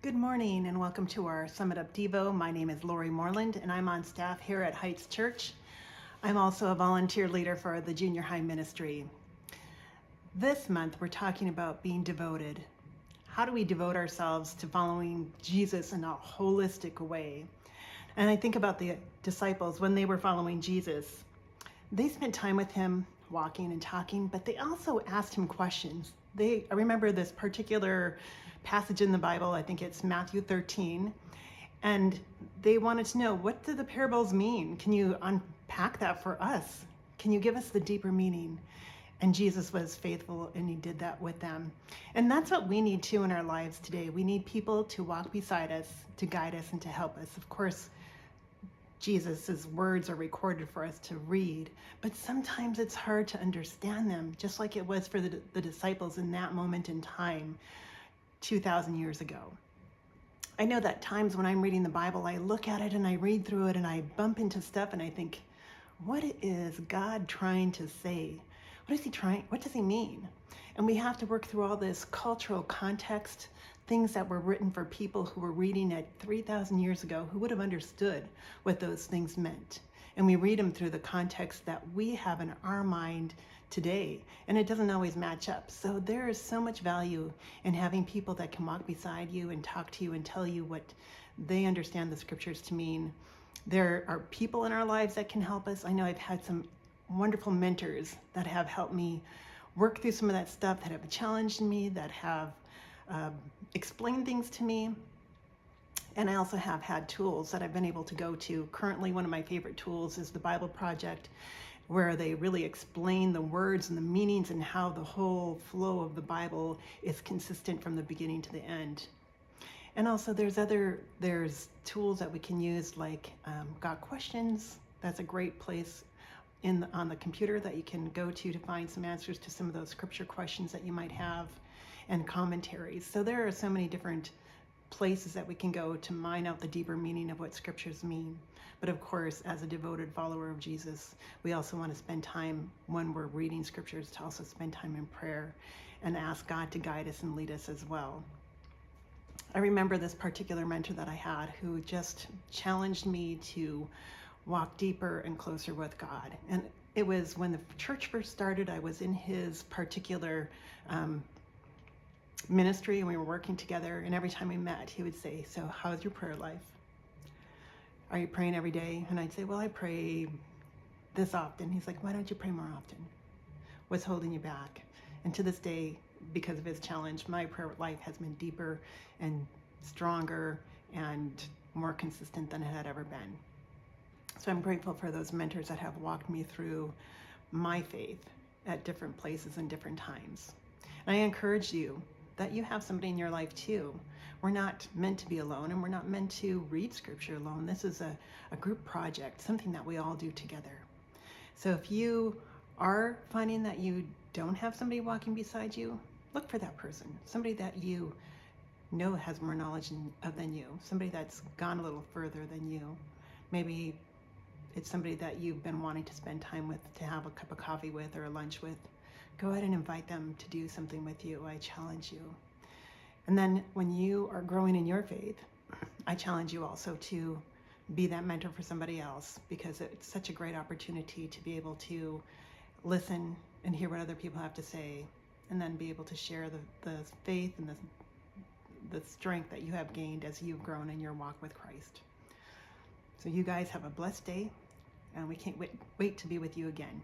Good morning and welcome to our Summit Up Devo. My name is Lori Moreland and I'm on staff here at Heights Church. I'm also a volunteer leader for the junior high ministry. This month we're talking about being devoted. How do we devote ourselves to following Jesus in a holistic way? And I think about the disciples when they were following Jesus. They spent time with him walking and talking, but they also asked him questions. I remember this particular passage in the Bible, I think it's Matthew 13, and they wanted to know, what do the parables mean? Can you unpack that for us? Can you give us the deeper meaning? And Jesus was faithful and he did that with them. And that's what we need too in our lives today. We need people to walk beside us, to guide us and to help us. Of course, Jesus's words are recorded for us to read, but sometimes it's hard to understand them, just like it was for the disciples in that moment in time 2,000 years ago. I know that times when I'm reading the Bible, I look at it and I read through it and I bump into stuff and I think, what is God trying to say? What does he mean? And we have to work through all this cultural context, things that were written for people who were reading it 3,000 years ago, who would have understood what those things meant. And we read them through the context that we have in our mind today, and it doesn't always match up. So there is so much value in having people that can walk beside you and talk to you and tell you what they understand the scriptures to mean. There are people in our lives that can help us. I know I've had some wonderful mentors that have helped me work through some of that stuff, that have challenged me, that have explained things to me. And I also have had tools that I've been able to go to. Currently, one of my favorite tools is the Bible Project, where they really explain the words and the meanings and how the whole flow of the Bible is consistent from the beginning to the end. And also there's tools that we can use, like Got Questions. That's a great place on the computer that you can go to find some answers to some of those scripture questions that you might have, and commentaries. So there are so many different places that we can go to mine out the deeper meaning of what scriptures mean. But of course, as a devoted follower of Jesus, we also want to spend time when we're reading scriptures to also spend time in prayer and ask God to guide us and lead us as well. I remember this particular mentor that I had who just challenged me to walk deeper and closer with God. And it was when the church first started. I was in his particular ministry and we were working together, and every time we met he would say, so how's your prayer life? Are you praying every day? And I'd say, well, I pray this often. He's like, why don't you pray more often? What's holding you back? And to this day, because of his challenge, my prayer life has been deeper and stronger and more consistent than it had ever been. So I'm grateful for those mentors that have walked me through my faith at different places and different times. And I encourage you that you have somebody in your life too. We're not meant to be alone, and we're not meant to read scripture alone. This is a group project, something that we all do together. So if you are finding that you don't have somebody walking beside you, look for that person, somebody that you know has more knowledge than you, somebody that's gone a little further than you. Maybe it's somebody that you've been wanting to spend time with, to have a cup of coffee with or a lunch with. Go ahead and invite them to do something with you. I challenge you. And then when you are growing in your faith, I challenge you also to be that mentor for somebody else, because it's such a great opportunity to be able to listen and hear what other people have to say, and then be able to share the faith and the strength that you have gained as you've grown in your walk with Christ. So you guys have a blessed day, and we can't wait to be with you again.